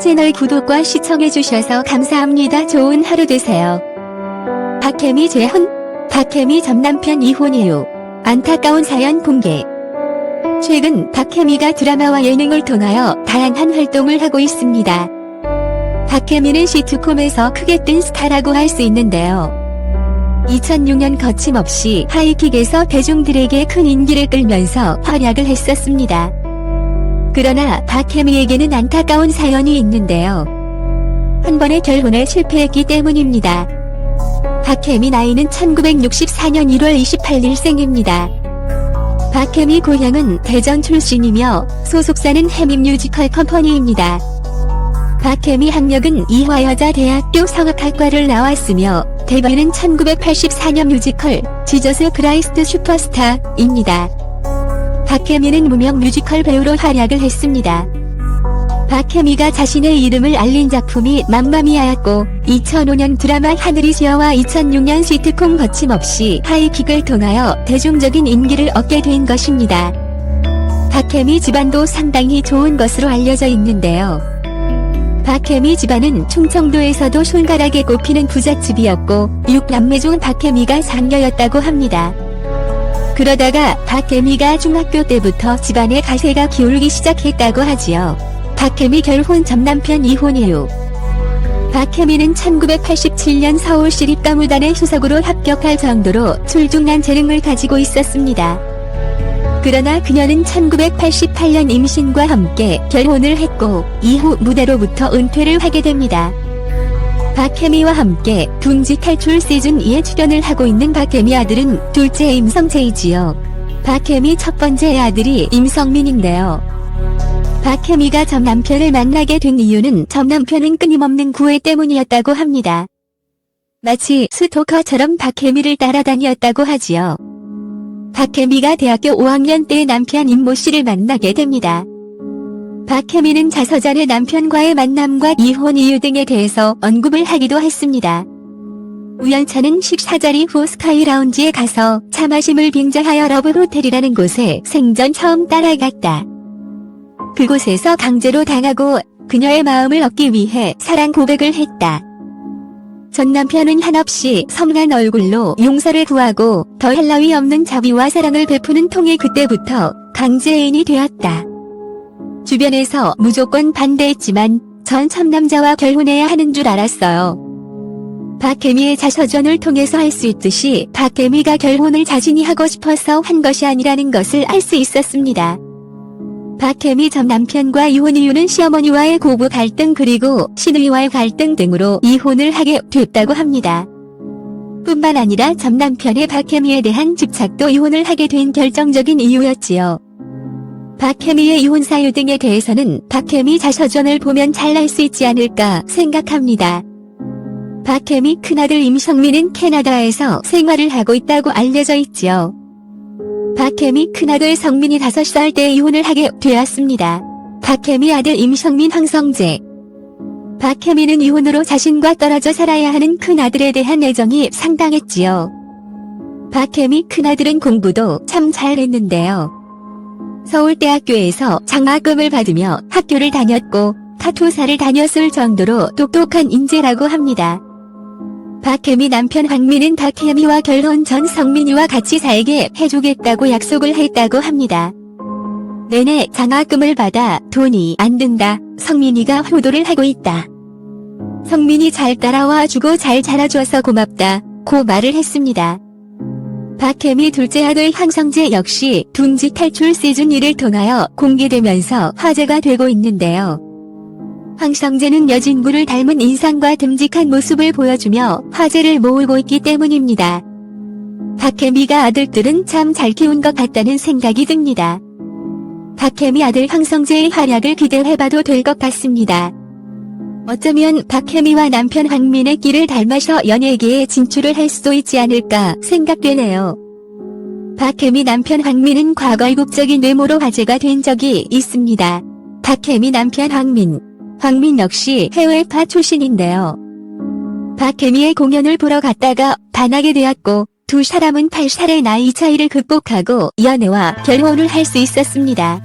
채널 구독과 시청해주셔서 감사합니다. 좋은 하루 되세요. 박혜미 재혼? 박혜미 전 남편 이혼 이후 안타까운 사연 공개. 최근 박혜미가 드라마와 예능을 통하여 다양한 활동을 하고 있습니다. 박혜미는 시트콤에서 크게 뜬 스타라고 할 수 있는데요. 2006년 거침없이 하이킥에서 대중들에게 큰 인기를 끌면서 활약을 했었습니다. 그러나 박혜미에게는 안타까운 사연이 있는데요. 한 번의 결혼에 실패했기 때문입니다. 박혜미 나이는 1964년 1월 28일 생입니다. 박혜미 고향은 대전 출신이며 소속사는 해미 뮤지컬 컴퍼니입니다. 박혜미 학력은 이화여자대학교 성악학과를 나왔으며 데뷔는 1984년 뮤지컬 지저스 크라이스트 슈퍼스타입니다. 박혜미는 무명 뮤지컬 배우로 활약을 했습니다. 박혜미가 자신의 이름을 알린 작품이 맘마미아였고 2005년 드라마 하늘이 지어와 2006년 시트콤 거침없이 하이킥을 통하여 대중적인 인기를 얻게 된 것입니다. 박혜미 집안도 상당히 좋은 것으로 알려져 있는데요. 박혜미 집안은 충청도에서도 손가락에 꼽히는 부잣집이었고 6남매 중 박혜미가 장녀였다고 합니다. 그러다가 박혜미가 중학교 때부터 집안의 가세가 기울기 시작했다고 하지요. 박혜미 결혼 전 남편 이혼 이후 박혜미는 1987년 서울시립가무단의 수석으로 합격할 정도로 출중한 재능을 가지고 있었습니다. 그러나 그녀는 1988년 임신과 함께 결혼을 했고 이후 무대로부터 은퇴를 하게 됩니다. 박혜미와 함께 둥지 탈출 시즌2에 출연을 하고 있는 박혜미 아들은 둘째 임성재이지요. 박혜미 첫 번째 아들이 임성민인데요. 박혜미가 전 남편을 만나게 된 이유는 전 남편은 끊임없는 구애 때문이었다고 합니다. 마치 스토커처럼 박혜미를 따라다녔다고 하지요. 박혜미가 대학교 5학년 때 남편 임모 씨를 만나게 됩니다. 박혜미는 자서 전에 남편과의 만남과 이혼 이유 등에 대해서 언급을 하기도 했습니다. 우연찮은 식사 자리 후 스카이 라운지에 가서 차 마심을 빙자하여 러브 호텔이라는 곳에 생전 처음 따라갔다. 그곳에서 강제로 당하고 그녀의 마음을 얻기 위해 사랑 고백을 했다. 전 남편은 한없이 섬한 얼굴로 용서를 구하고 더할 나위 없는 자비와 사랑을 베푸는 통에 그때부터 강제애인이 되었다. 주변에서 무조건 반대했지만 전 참남자와 결혼해야 하는 줄 알았어요. 박혜미의 자서전을 통해서 알 수 있듯이 박혜미가 결혼을 자신이 하고 싶어서 한 것이 아니라는 것을 알 수 있었습니다. 박혜미 전 남편과 이혼 이유는 시어머니와의 고부 갈등 그리고 시누이와의 갈등 등으로 이혼을 하게 됐다고 합니다. 뿐만 아니라 전 남편의 박혜미에 대한 집착도 이혼을 하게 된 결정적인 이유였지요. 박혜미의 이혼 사유 등에 대해서는 박혜미 자서전을 보면 잘 알 수 있지 않을까 생각합니다. 박혜미 큰아들 임성민은 캐나다에서 생활을 하고 있다고 알려져 있지요. 박혜미 큰아들 성민이 5살 때 이혼을 하게 되었습니다. 박혜미 아들 임성민 황성재. 박혜미는 이혼으로 자신과 떨어져 살아야 하는 큰아들에 대한 애정이 상당했지요. 박혜미 큰아들은 공부도 참 잘했는데요. 서울대학교에서 장학금을 받으며 학교를 다녔고 타투사를 다녔을 정도로 똑똑한 인재라고 합니다. 박혜미 남편 황민은 박혜미와 결혼 전 성민이와 같이 살게 해주겠다고 약속을 했다고 합니다. 내내 장학금을 받아 돈이 안 든다. 성민이가 효도를 하고 있다. 성민이 잘 따라와 주고 잘 자라줘서 고맙다. 고 말을 했습니다. 박혜미 둘째 아들 황성재 역시 둥지 탈출 시즌1을 통하여 공개되면서 화제가 되고 있는데요. 황성재는 여진구를 닮은 인상과 듬직한 모습을 보여주며 화제를 모으고 있기 때문입니다. 박혜미가 아들들은 참 잘 키운 것 같다는 생각이 듭니다. 박혜미 아들 황성재의 활약을 기대해봐도 될 것 같습니다. 어쩌면 박혜미와 남편 황민의 길을 닮아서 연예계에 진출을 할 수도 있지 않을까 생각되네요. 박혜미 남편 황민은 과거 이국적인 외모로 화제가 된 적이 있습니다. 박혜미 남편 황민 역시 해외파 출신인데요. 박혜미의 공연을 보러 갔다가 반하게 되었고 두 사람은 8살의 나이 차이를 극복하고 연애와 결혼을 할 수 있었습니다.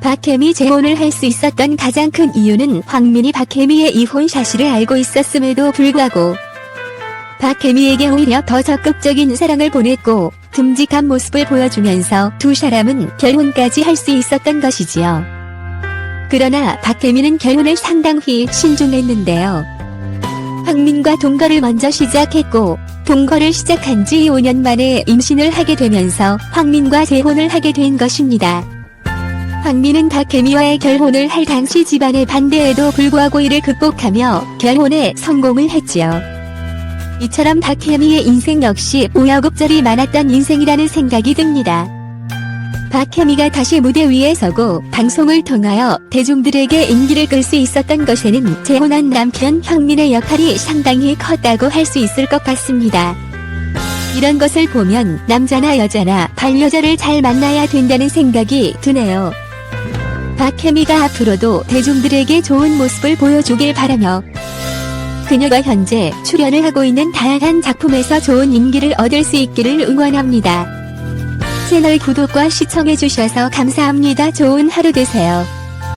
박혜미 재혼을 할 수 있었던 가장 큰 이유는 황민이 박혜미의 이혼 사실을 알고 있었음에도 불구하고 박혜미에게 오히려 더 적극적인 사랑을 보냈고 듬직한 모습을 보여주면서 두 사람은 결혼까지 할 수 있었던 것이지요. 그러나 박혜미는 결혼을 상당히 신중했는데요. 황민과 동거를 먼저 시작했고 동거를 시작한 지 5년 만에 임신을 하게 되면서 황민과 재혼을 하게 된 것입니다. 황민은 박혜미와의 결혼을 할 당시 집안의 반대에도 불구하고 이를 극복하며 결혼에 성공을 했지요. 이처럼 박혜미의 인생 역시 우여곡절이 많았던 인생이라는 생각이 듭니다. 박혜미가 다시 무대 위에 서고 방송을 통하여 대중들에게 인기를 끌 수 있었던 것에는 재혼한 남편 황민의 역할이 상당히 컸다고 할 수 있을 것 같습니다. 이런 것을 보면 남자나 여자나 반려자를 잘 만나야 된다는 생각이 드네요. 박혜미가 앞으로도 대중들에게 좋은 모습을 보여주길 바라며 그녀가 현재 출연을 하고 있는 다양한 작품에서 좋은 인기를 얻을 수 있기를 응원합니다. 채널 구독과 시청해주셔서 감사합니다. 좋은 하루 되세요.